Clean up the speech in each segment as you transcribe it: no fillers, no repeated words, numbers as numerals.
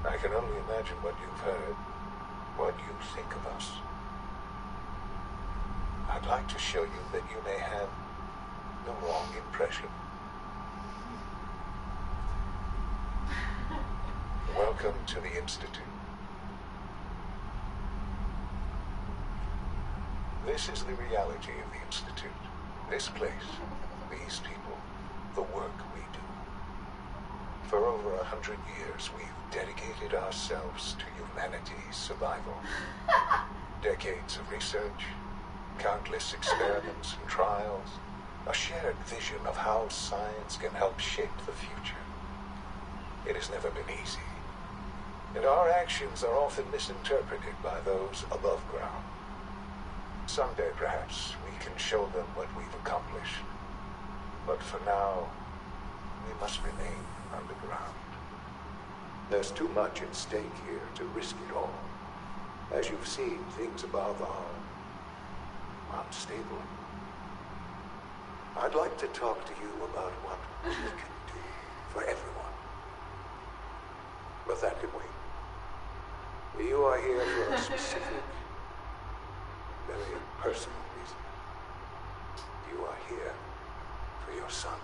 I can only imagine what you've heard, what you think of us. I'd like to show you that you may have the wrong impression. Welcome to the Institute. This is the reality of the Institute. This place, these people, the work we do. For over 100 years, we've dedicated ourselves to humanity's survival. Decades of research, countless experiments and trials, a shared vision of how science can help shape the future. It has never been easy, and our actions are often misinterpreted by those above ground. Someday, perhaps, we can show them what we've accomplished. But for now, we must remain underground. There's too much at stake here to risk it all. As you've seen, things above are unstable. I'd like to talk to you about what we can do for everyone. But that can wait. You are here for a specific, very personal reason. You are here for your son.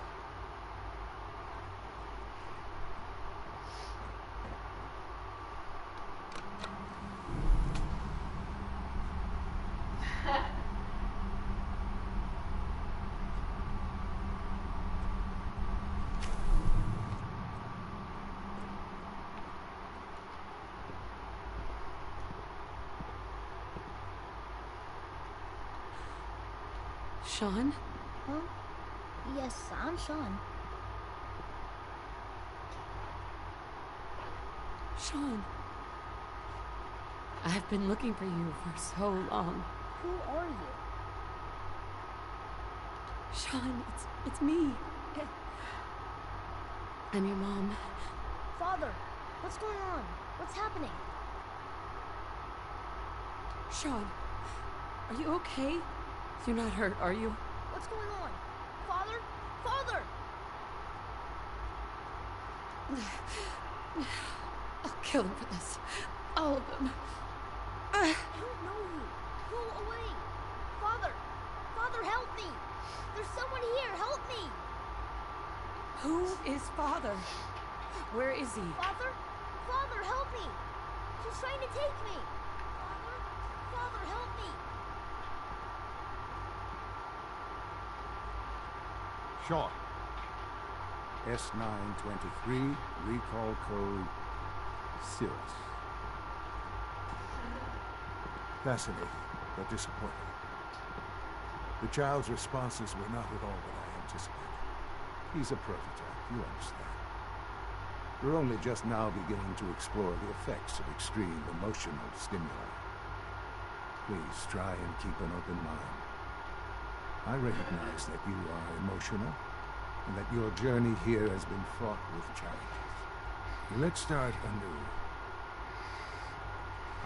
Sean? Huh? Yes, I'm Sean. Sean. I've been looking for you for so long. Who are you? Sean, it's me. I'm your mom. Father, what's going on? What's happening? Sean, are you okay? You're not hurt, are you? What's going on? Father? Father! I'll kill them for this. All of them. I don't know you. Go away. Father! Father, help me! There's someone here. Help me! Who is Father? Where is he? Father? Father, help me! She's trying to take me! Father? Father, help me! Sean. S923, recall code Cirrus. Fascinating, but disappointing. The child's responses were not at all what I anticipated. He's a prototype, you understand. We're only just now beginning to explore the effects of extreme emotional stimuli. Please try and keep an open mind. I recognize that you are emotional, and that your journey here has been fraught with challenges. Let's start anew.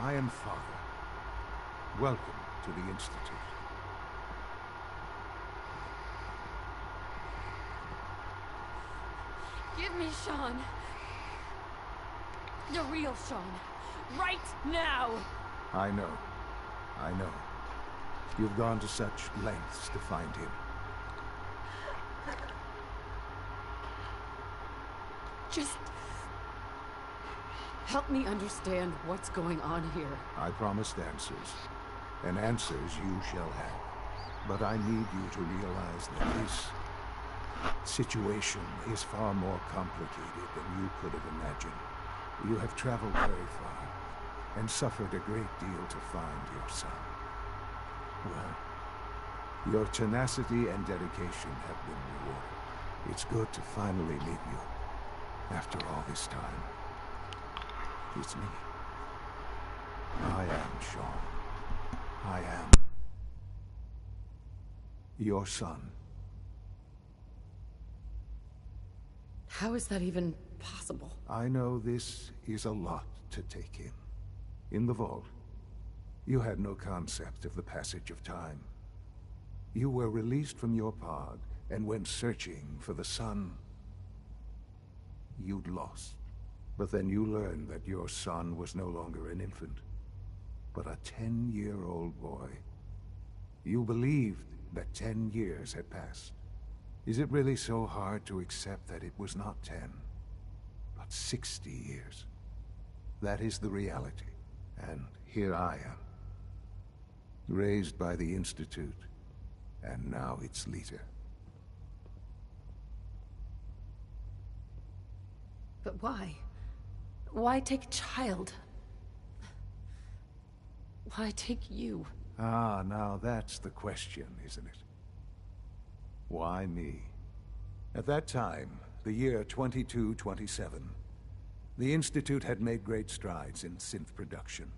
I am Father. Welcome to the Institute. Give me Sean. The real Sean. Right now! I know. You've gone to such lengths to find him. Just help me understand what's going on here. I promised answers, and answers you shall have. But I need you to realize that this situation is far more complicated than you could have imagined. You have traveled very far, and suffered a great deal to find your son. Well, Your tenacity and dedication have been rewarded. It's good to finally meet you. After all this time. It's me. I am Sean. I am your son. How is that even possible? I know this is a lot to take in. In the vault, you had no concept of the passage of time. You were released from your pod and went searching for the son you'd lost. But then you learned that your son was no longer an infant, but a 10-year-old boy. You believed that 10 years had passed. Is it really so hard to accept that it was not 10, but 60 years? That is the reality, and here I am. Raised by the Institute, and now its leader. But why? Why take a child? Why take you? Ah, now that's the question, isn't it? Why me? At that time, the year 2227, the Institute had made great strides in synth production.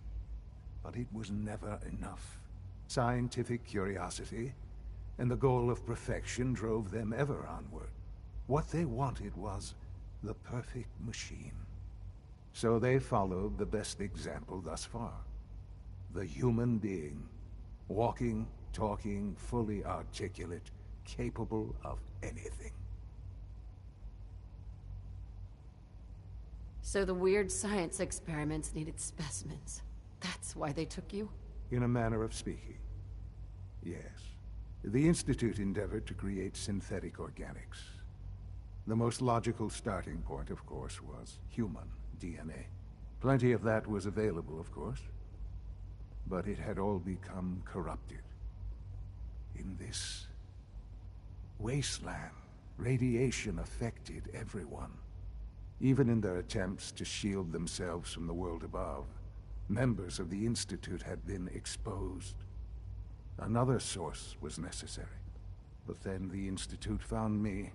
But it was never enough. Scientific curiosity and the goal of perfection drove them ever onward. What they wanted was the perfect machine. So they followed the best example thus far. The human being. Walking, talking, fully articulate, capable of anything. So the weird science experiments needed specimens. That's why they took you? In a manner of speaking. Yes. The Institute endeavored to create synthetic organics. The most logical starting point, of course, was human DNA. Plenty of that was available, of course. But it had all become corrupted. In this wasteland, radiation affected everyone. Even in their attempts to shield themselves from the world above, members of the Institute had been exposed. Another source was necessary. But then the Institute found me,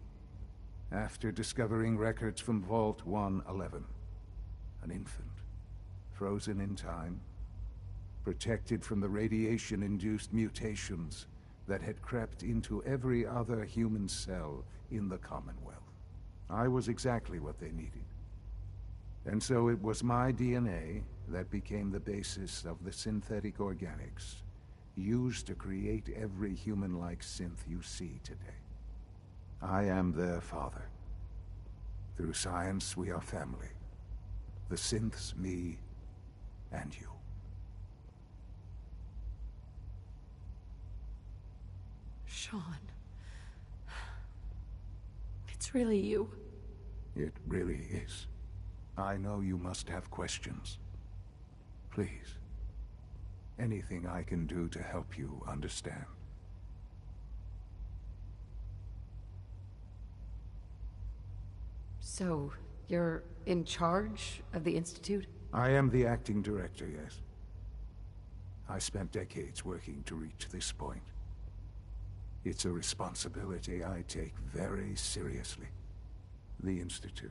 after discovering records from Vault 111. An infant, frozen in time, protected from the radiation-induced mutations that had crept into every other human cell in the Commonwealth. I was exactly what they needed. And so it was my DNA that became the basis of the synthetic organics used to create every human-like synth you see today. I am their father. Through science, we are family. The synths, me, and you. Sean. It's really you. It really is. I know you must have questions. Please. Anything I can do to help you understand. So, you're in charge of the Institute? I am the acting director, yes. I spent decades working to reach this point. It's a responsibility I take very seriously. The Institute.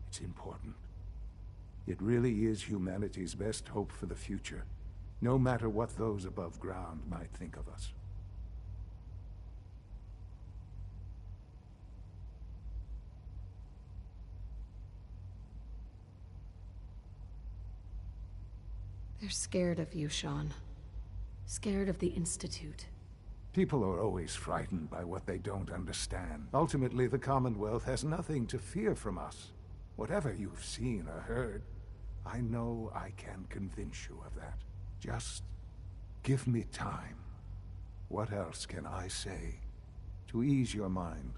It's important. It really is humanity's best hope for the future, no matter what those above ground might think of us. They're scared of you, Sean. Scared of the Institute. People are always frightened by what they don't understand. Ultimately, the Commonwealth has nothing to fear from us. Whatever you've seen or heard, I know I can convince you of that. Just give me time. What else can I say to ease your mind?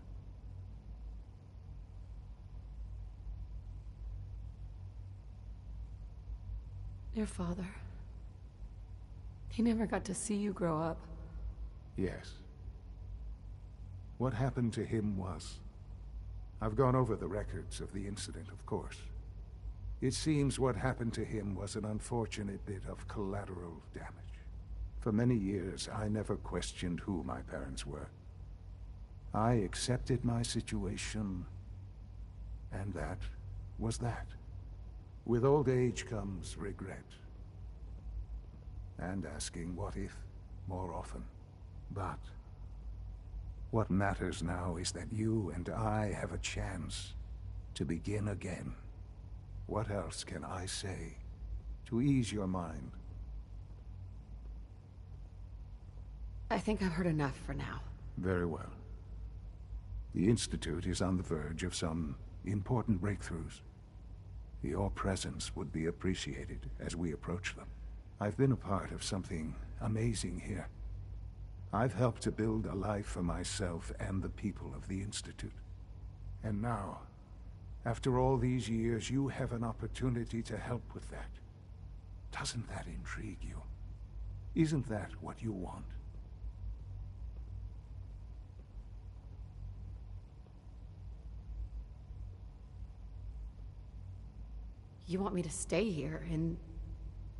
Your father. He never got to see you grow up. Yes. What happened to him was... I've gone over the records of the incident, of course. It seems what happened to him was an unfortunate bit of collateral damage. For many years, I never questioned who my parents were. I accepted my situation, and that was that. With old age comes regret. And asking what if more often. But what matters now is that you and I have a chance to begin again. What else can I say to ease your mind? I think I've heard enough for now. Very well. The Institute is on the verge of some important breakthroughs. Your presence would be appreciated as we approach them. I've been a part of something amazing here. I've helped to build a life for myself and the people of the Institute. And now, after all these years, you have an opportunity to help with that. Doesn't that intrigue you? Isn't that what you want? You want me to stay here in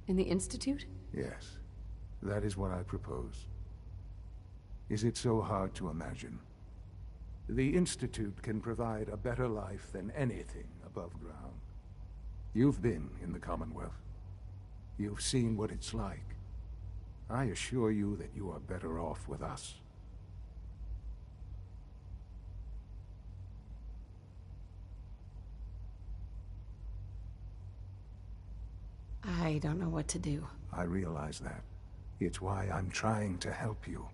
the Institute? Yes, that is what I propose. Is it so hard to imagine? The Institute can provide a better life than anything above ground. You've been in the Commonwealth. You've seen what it's like. I assure you that you are better off with us. I don't know what to do. I realize that. It's why I'm trying to help you.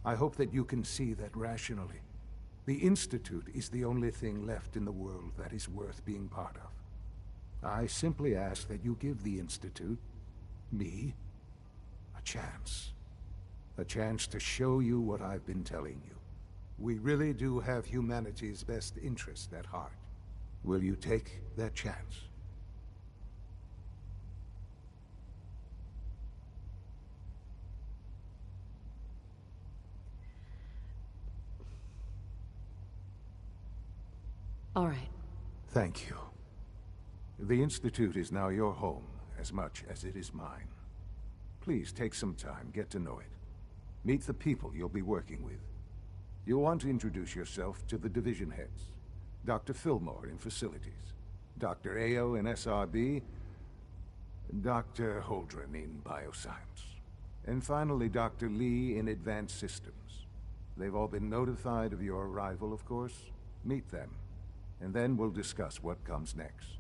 I hope that you can see that rationally. The Institute is the only thing left in the world that is worth being part of. I simply ask that you give the Institute, me, a chance. A chance to show you what I've been telling you. We really do have humanity's best interest at heart. Will you take that chance? All right. Thank you. The Institute is now your home as much as it is mine. Please take some time, get to know it. Meet the people you'll be working with. You'll want to introduce yourself to the division heads. Dr. Fillmore in Facilities, Dr. Ayo in SRB, Dr. Holdren in Bioscience, and finally Dr. Lee in Advanced Systems. They've all been notified of your arrival, of course. Meet them. And then we'll discuss what comes next.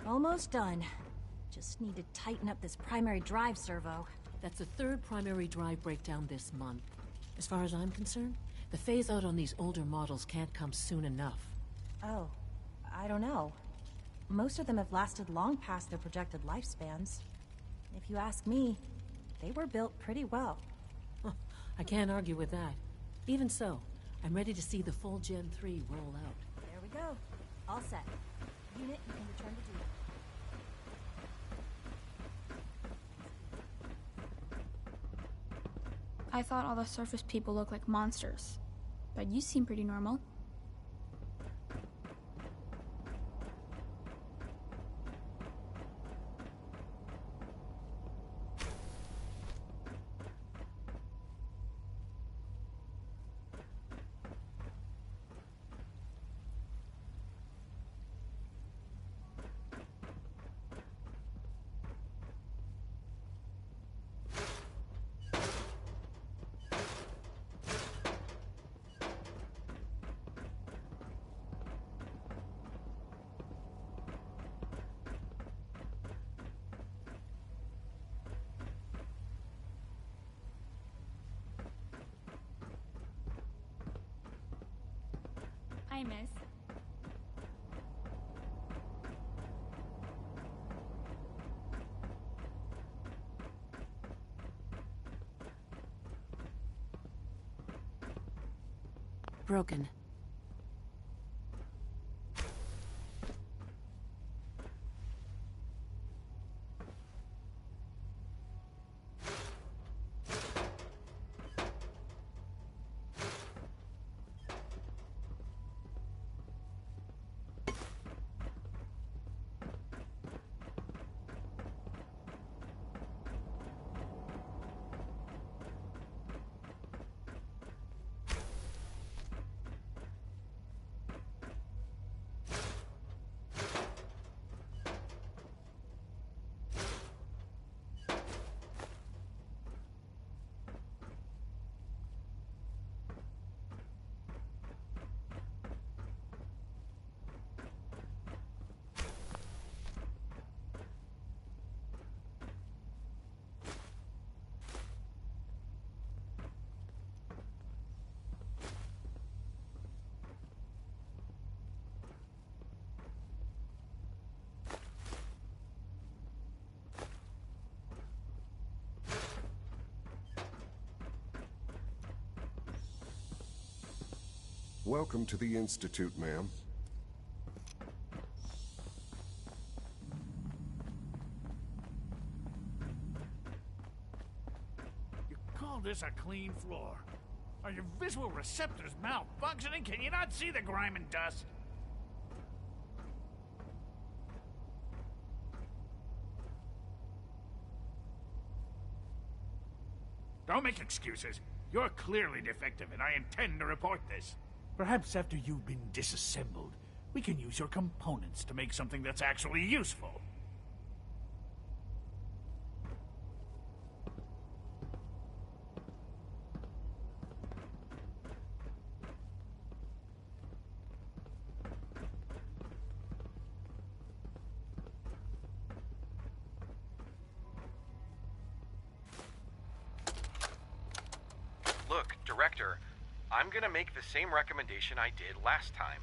Almost done. Just need to tighten up this primary drive servo. That's the third primary drive breakdown this month. As far as I'm concerned, the phase-out on these older models can't come soon enough. Oh, I don't know. Most of them have lasted long past their projected lifespans. If you ask me, they were built pretty well. I can't argue with that. Even so, I'm ready to see the full Gen 3 roll out. There we go. All set. Unit, you can return to duty. I thought all the surface people looked like monsters, but you seem pretty normal. Hi, miss. Broken. Welcome to the Institute, ma'am. You call this a clean floor? Are your visual receptors malfunctioning? Can you not see the grime and dust? Don't make excuses. You're clearly defective, and I intend to report this. Perhaps after you've been disassembled, we can use your components to make something that's actually useful. Look, Director, I'm gonna make the same recommendation I did last time.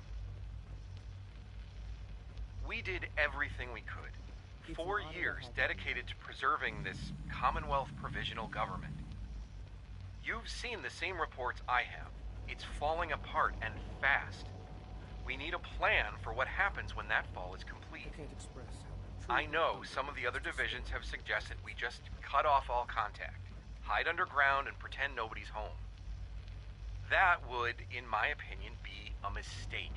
We did everything we could. 4 years dedicated to preserving this Commonwealth provisional government. You've seen the same reports I have. It's falling apart and fast. We need a plan for what happens when that fall is complete. I know some of the other divisions have suggested we just cut off all contact, hide underground, and pretend nobody's home. That would, in my opinion, be a mistake.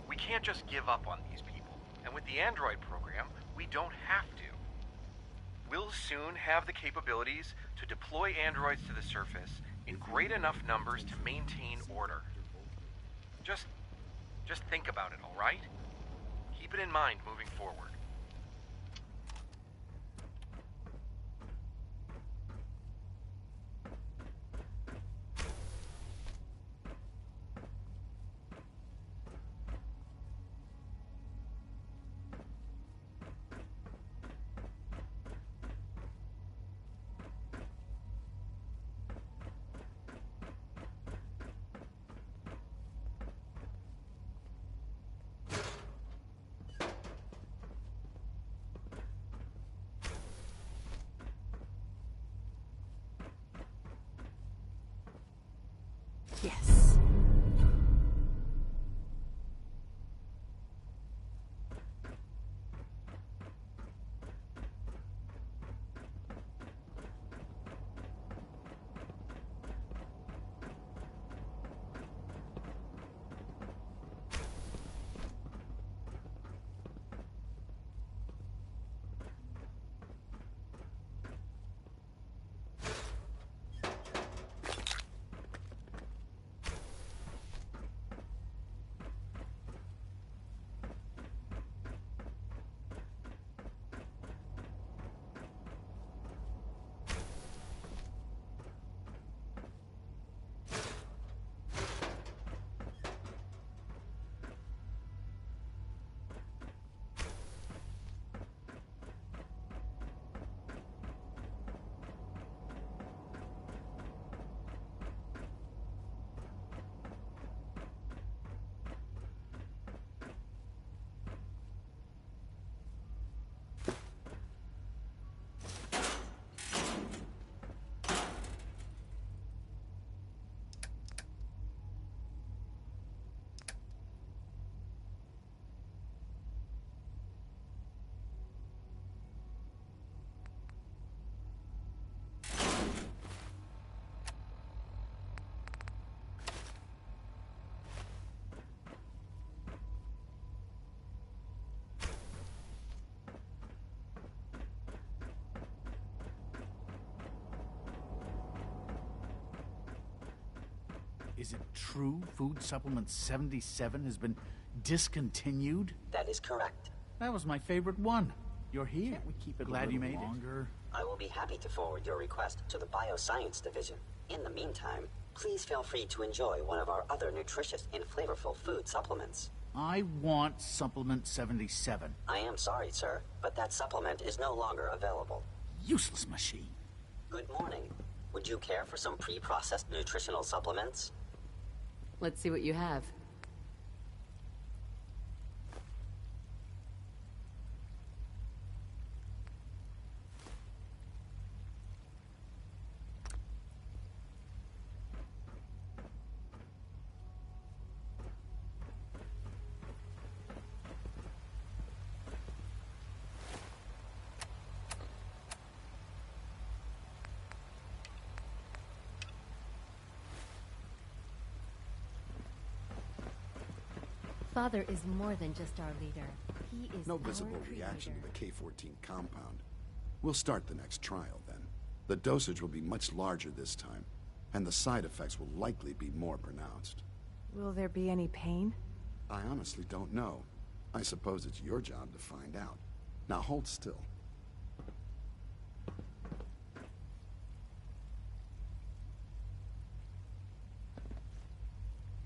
We can't just give up on these people, and with the android program, we don't have to. We'll soon have the capabilities to deploy androids to the surface in great enough numbers to maintain order. Just think about it, all right? Keep it in mind moving forward. Yes. Is it true Food Supplement 77 has been discontinued? That is correct. That was my favorite one. You're here. Can't we keep it Glad you made longer? I will be happy to forward your request to the Bioscience Division. In the meantime, please feel free to enjoy one of our other nutritious and flavorful food supplements. I want Supplement 77. I am sorry, sir, but that supplement is no longer available. Useless machine. Good morning. Would you care for some pre-processed nutritional supplements? Let's see what you have. Father is more than just our leader. He is No our visible creator. reaction to the K-14 compound. We'll start the next trial then. The dosage will be much larger this time, and the side effects will likely be more pronounced. Will there be any pain? I honestly don't know. I suppose it's your job to find out. Now hold still.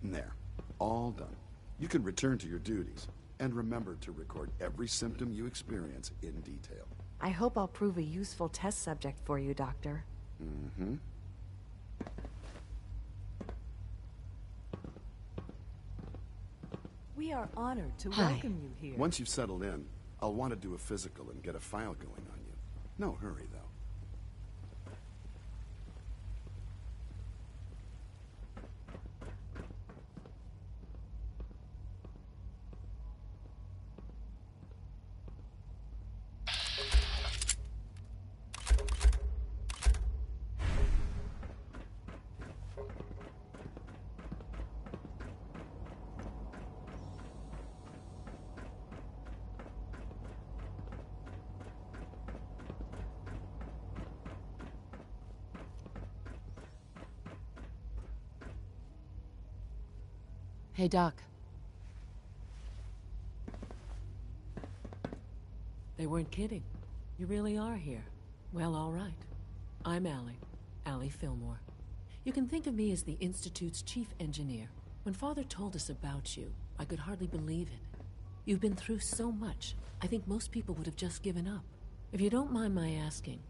There. All done. You can return to your duties, and remember to record every symptom you experience in detail. I hope I'll prove a useful test subject for you, Doctor. Mm-hmm. We are honored to Hi. welcome you here. Once you've settled in, I'll want to do a physical and get a file going on you. No hurry, though. Hey, Doc. They weren't kidding. You really are here. Well, all right. I'm Allie Fillmore. You can think of me as the Institute's chief engineer. When Father told us about you, I could hardly believe it. You've been through so much, I think most people would have just given up. If you don't mind my asking,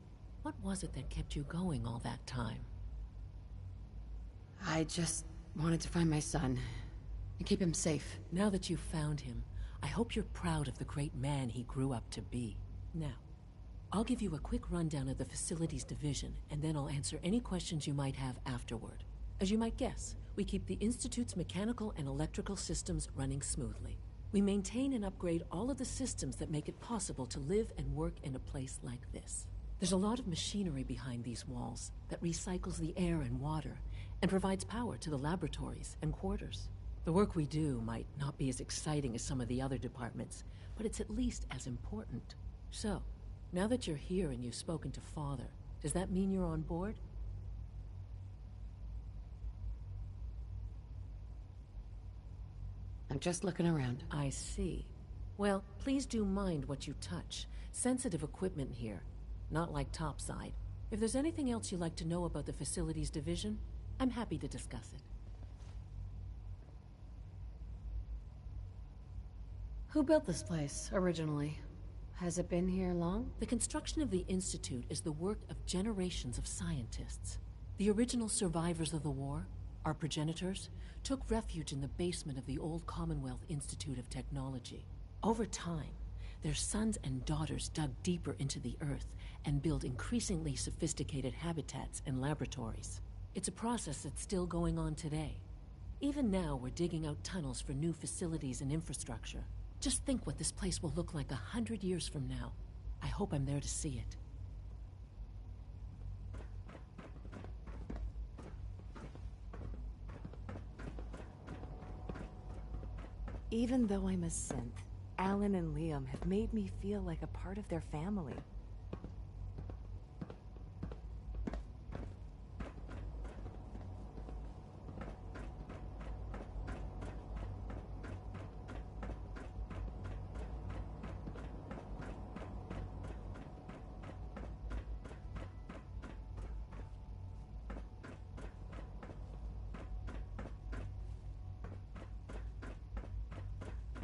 what was it that kept you going all that time? I just wanted to find my son and keep him safe. Now that you've found him, I hope you're proud of the great man he grew up to be. Now, I'll give you a quick rundown of the Facilities Division, and then I'll answer any questions you might have afterward. As you might guess, we keep the Institute's mechanical and electrical systems running smoothly. We maintain and upgrade all of the systems that make it possible to live and work in a place like this. There's a lot of machinery behind these walls that recycles the air and water and provides power to the laboratories and quarters. The work we do might not be as exciting as some of the other departments, but it's at least as important. So, now that you're here and you've spoken to Father, does that mean you're on board? I'm just looking around. I see. Well, please do mind what you touch. Sensitive equipment here, not like topside. If there's anything else you'd like to know about the Facilities Division, I'm happy to discuss it. Who built this place, originally? Has it been here long? The construction of the Institute is the work of generations of scientists. The original survivors of the war, our progenitors, took refuge in the basement of the old Commonwealth Institute of Technology. Over time, their sons and daughters dug deeper into the earth and built increasingly sophisticated habitats and laboratories. It's a process that's still going on today. Even now, we're digging out tunnels for new facilities and infrastructure. Just think what this place will look like 100 years from now. I hope I'm there to see it. Even though I'm a synth, Alan and Liam have made me feel like a part of their family.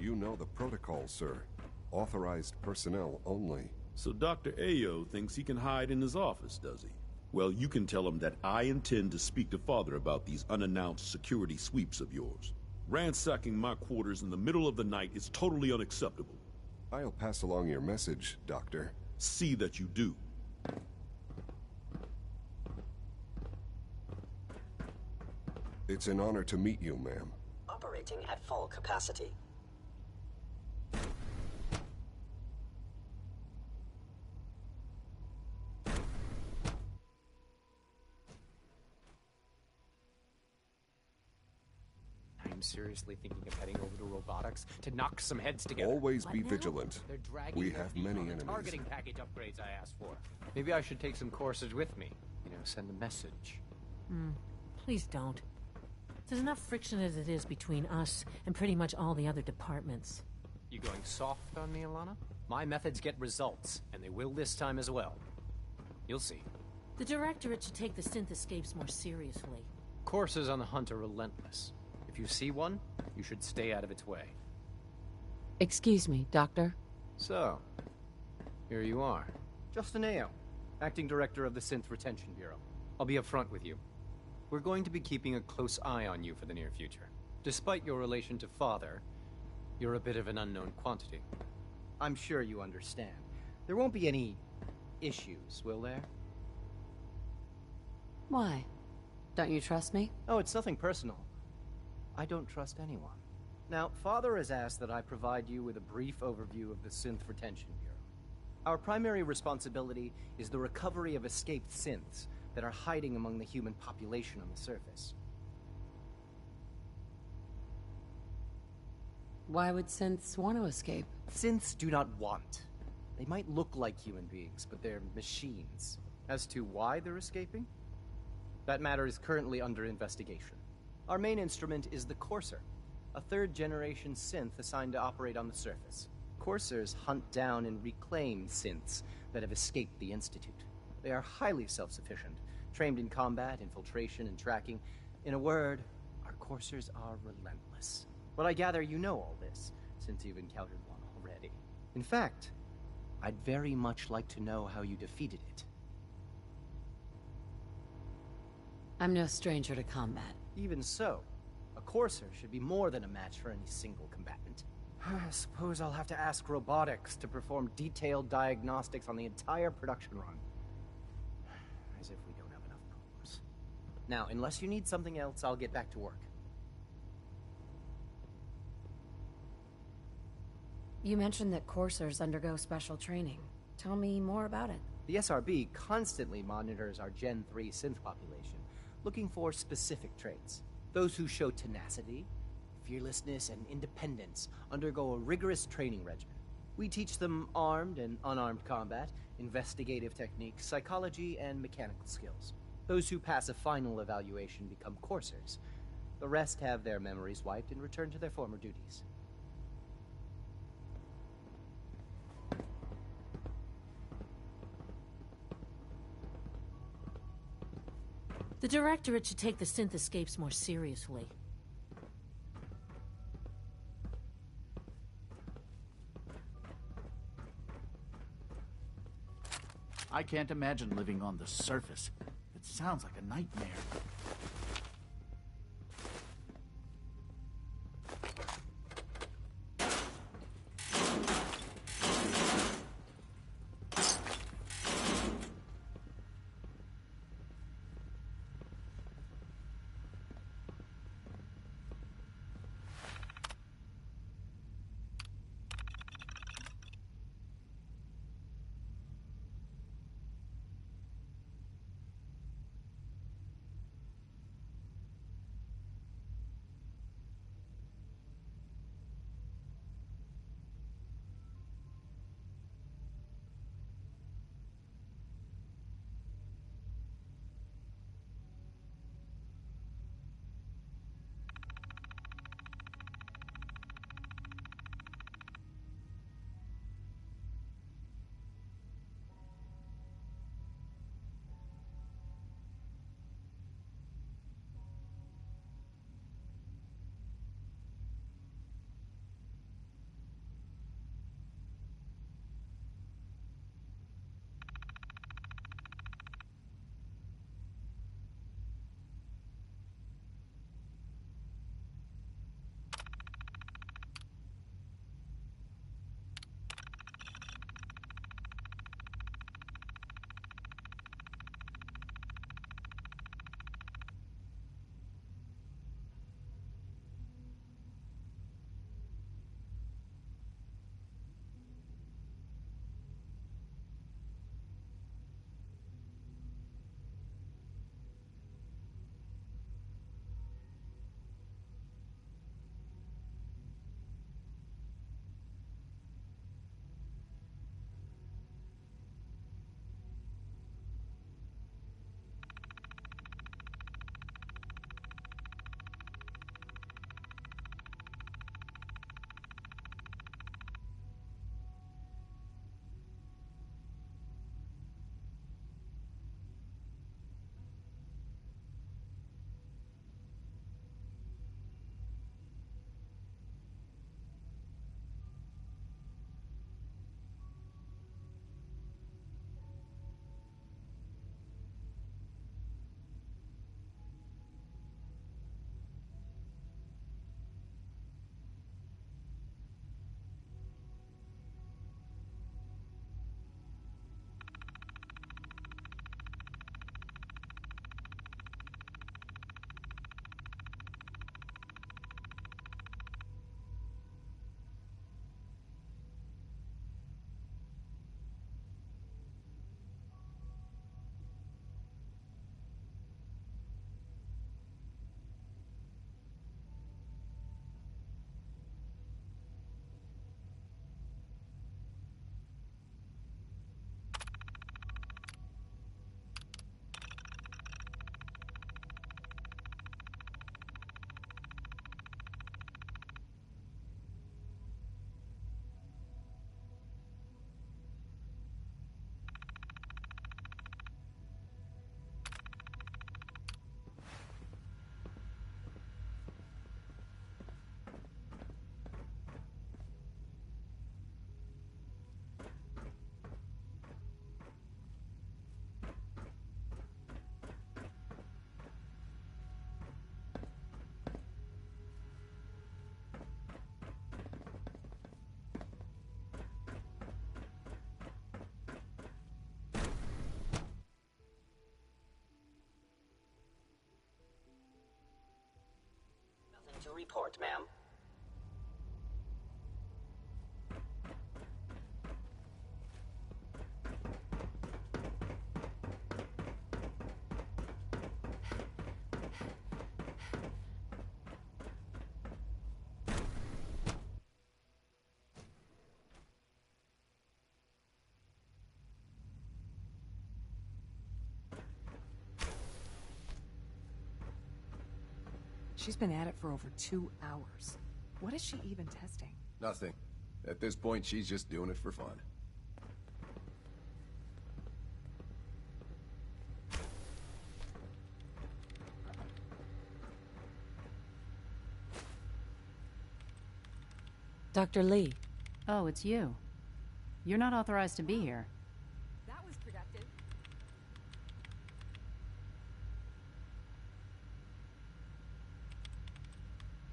You know the protocol, sir. Authorized personnel only. So Dr. Ayo thinks he can hide in his office, does he? Well, you can tell him that I intend to speak to Father about these unannounced security sweeps of yours. Ransacking my quarters in the middle of the night is totally unacceptable. I'll pass along your message, Doctor. See that you do. It's an honor to meet you, ma'am. Operating at full capacity. I'm seriously thinking of heading over to robotics to knock some heads together. Always be vigilant. They're dragging We their have feet many on the enemies. targeting package upgrades I asked for. Maybe I should take some courses with me. You know, send a message. Please don't. There's enough friction as it is between us and pretty much all the other departments. You going soft on me, Alana? My methods get results, and they will this time as well. You'll see. The Directorate should take the synth escapes more seriously. Courses on the hunt are relentless. If you see one, you should stay out of its way. Excuse me, Doctor. So, here you are. Justin Ayo, Acting Director of the Synth Retention Bureau. I'll be upfront with you. We're going to be keeping a close eye on you for the near future. Despite your relation to Father, you're a bit of an unknown quantity. I'm sure you understand. There won't be any issues, will there? Why? Don't you trust me? Oh, it's nothing personal. I don't trust anyone. Now, Father has asked that I provide you with a brief overview of the Synth Retention Bureau. Our primary responsibility is the recovery of escaped synths that are hiding among the human population on the surface. Why would synths want to escape? Synths do not want. They might look like human beings, but they're machines. As to why they're escaping? That matter is currently under investigation. Our main instrument is the Courser, a third-generation synth assigned to operate on the surface. Coursers hunt down and reclaim synths that have escaped the Institute. They are highly self-sufficient, trained in combat, infiltration, and tracking. In a word, our Coursers are relentless. But I gather you know all this, since you've encountered one already. In fact, I'd very much like to know how you defeated it. I'm no stranger to combat. Even so, a Courser should be more than a match for any single combatant. I suppose I'll have to ask robotics to perform detailed diagnostics on the entire production run. As if we don't have enough problems. Now, unless you need something else, I'll get back to work. You mentioned that coursers undergo special training. Tell me more about it. The SRB constantly monitors our Gen 3 synth population, looking for specific traits. Those who show tenacity, fearlessness, and independence undergo a rigorous training regimen. We teach them armed and unarmed combat, investigative techniques, psychology, and mechanical skills. Those who pass a final evaluation become coursers. The rest have their memories wiped and return to their former duties. The Directorate should take the synth escapes more seriously. I can't imagine living on the surface. It sounds like a nightmare. report, ma'am. She's been at it for over 2 hours. What is she even testing? Nothing. At this point, she's just doing it for fun. Dr. Lee. Oh, it's you. You're not authorized to be here. That was productive.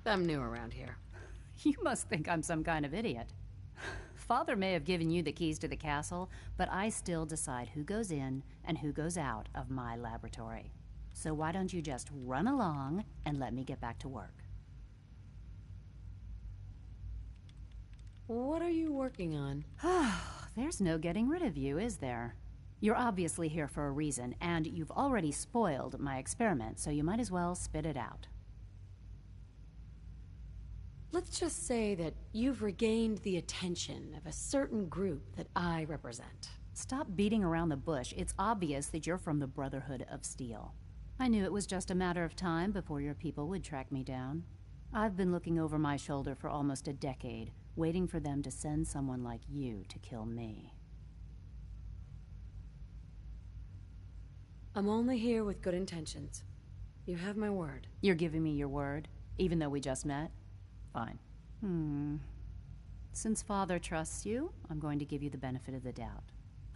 I'm new around here. You must think I'm some kind of idiot. Father may have given you the keys to the castle, but I still decide who goes in and who goes out of my laboratory. So why don't you just run along and let me get back to work? What are you working on? There's no getting rid of you, is there? You're obviously here for a reason, and you've already spoiled my experiment, so you might as well spit it out. Let's just say that you've regained the attention of a certain group that I represent. Stop beating around the bush. It's obvious that you're from the Brotherhood of Steel. I knew it was just a matter of time before your people would track me down. I've been looking over my shoulder for almost a decade, waiting for them to send someone like you to kill me. I'm only here with good intentions. You have my word. You're giving me your word, even though we just met? Fine. Since Father trusts you, I'm going to give you the benefit of the doubt.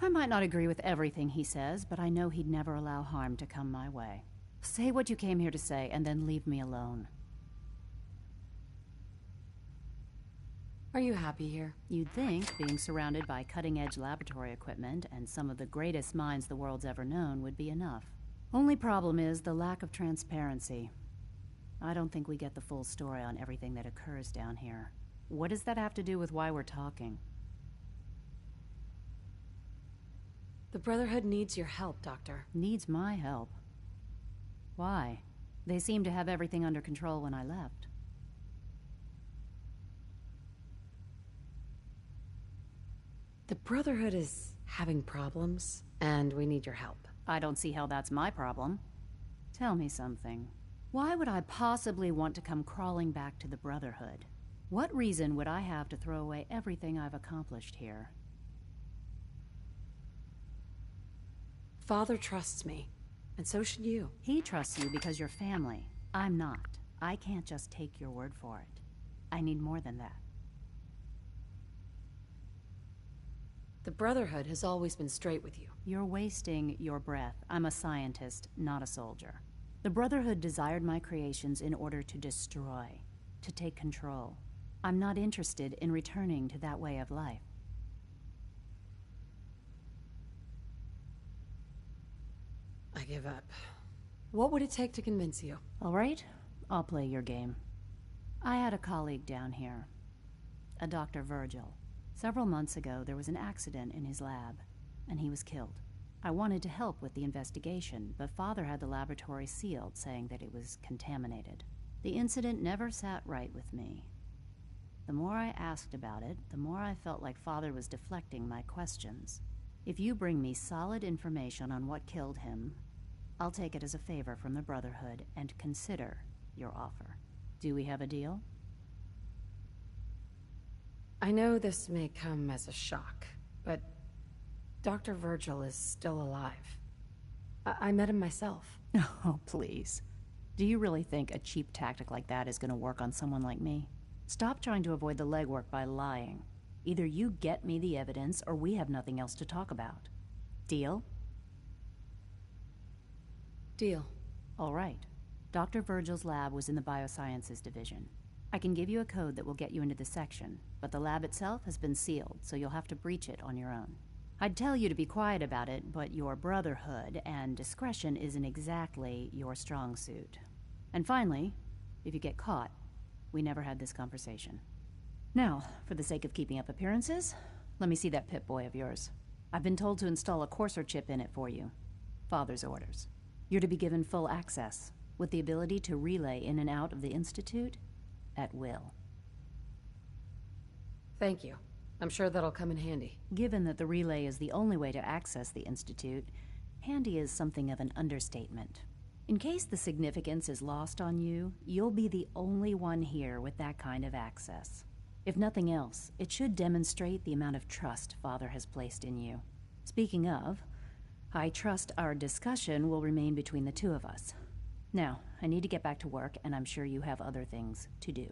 I might not agree with everything he says, but I know he'd never allow harm to come my way. Say what you came here to say, and then leave me alone. Are you happy here? You'd think being surrounded by cutting-edge laboratory equipment and some of the greatest minds the world's ever known would be enough. Only problem is the lack of transparency. I don't think we get the full story on everything that occurs down here. What does that have to do with why we're talking? The Brotherhood needs your help, Doctor. Needs my help? Why? They seemed to have everything under control when I left. The Brotherhood is having problems, and we need your help. I don't see how that's my problem. Tell me something. Why would I possibly want to come crawling back to the Brotherhood? What reason would I have to throw away everything I've accomplished here? Father trusts me, and so should you. He trusts you because you're family. I'm not. I can't just take your word for it. I need more than that. The Brotherhood has always been straight with you. You're wasting your breath. I'm a scientist, not a soldier. The Brotherhood desired my creations in order to destroy, to take control. I'm not interested in returning to that way of life. I give up. What would it take to convince you? All right, I'll play your game. I had a colleague down here, a Dr. Virgil. Several months ago, there was an accident in his lab, and he was killed. I wanted to help with the investigation, but Father had the laboratory sealed, saying that it was contaminated. The incident never sat right with me. The more I asked about it, the more I felt like Father was deflecting my questions. If you bring me solid information on what killed him, I'll take it as a favor from the Brotherhood and consider your offer. Do we have a deal? I know this may come as a shock, but Dr. Virgil is still alive. I met him myself. Oh, please. Do you really think a cheap tactic like that is going to work on someone like me? Stop trying to avoid the legwork by lying. Either you get me the evidence, or we have nothing else to talk about. Deal? Deal. All right. Dr. Virgil's lab was in the Biosciences Division. I can give you a code that will get you into the section, but the lab itself has been sealed, so you'll have to breach it on your own. I'd tell you to be quiet about it, but your Brotherhood and discretion isn't exactly your strong suit. And finally, if you get caught, we never had this conversation. Now, for the sake of keeping up appearances, let me see that Pip-Boy of yours. I've been told to install a courser chip in it for you. Father's orders. You're to be given full access, with the ability to relay in and out of the Institute at will. Thank you. I'm sure that'll come in handy. Given that the relay is the only way to access the Institute, handy is something of an understatement. In case the significance is lost on you, you'll be the only one here with that kind of access. If nothing else, it should demonstrate the amount of trust Father has placed in you. Speaking of, I trust our discussion will remain between the two of us. Now, I need to get back to work, and I'm sure you have other things to do.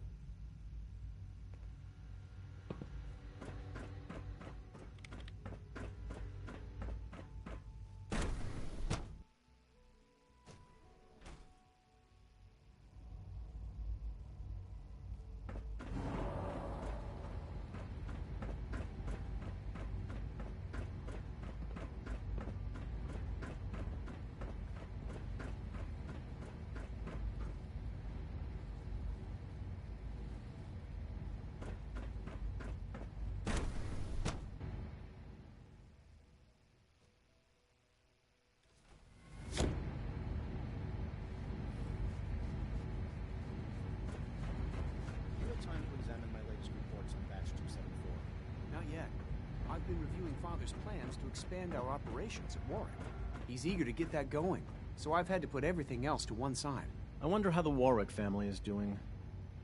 I've been reviewing Father's plans to expand our operations at Warwick. He's eager to get that going, so I've had to put everything else to one side. I wonder how the Warwick family is doing.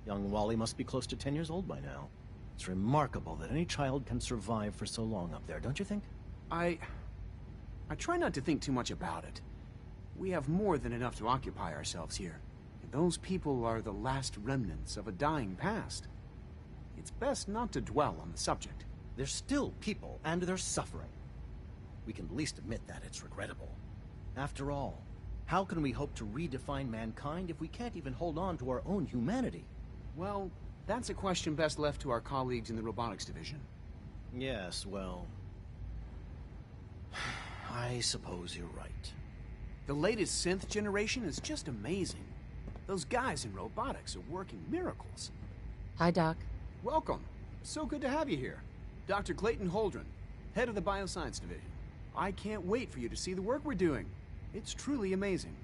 Young Wally must be close to 10 years old by now. It's remarkable that any child can survive for so long up there, don't you think? I try not to think too much about it. We have more than enough to occupy ourselves here. And those people are the last remnants of a dying past. It's best not to dwell on the subject. They're still people, and they're suffering. We can at least admit that it's regrettable. After all, how can we hope to redefine mankind if we can't even hold on to our own humanity? Well, that's a question best left to our colleagues in the robotics division. Yes, well... I suppose you're right. The latest synth generation is just amazing. Those guys in robotics are working miracles. Hi, Doc. Welcome. So good to have you here. Dr. Clayton Holdren, head of the Bioscience Division. I can't wait for you to see the work we're doing. It's truly amazing.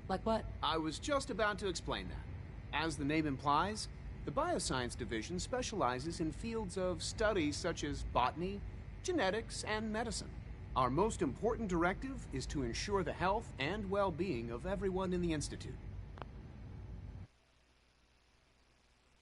Like what? I was just about to explain that. As the name implies, the Bioscience Division specializes in fields of studies such as botany, genetics, and medicine. Our most important directive is to ensure the health and well-being of everyone in the Institute.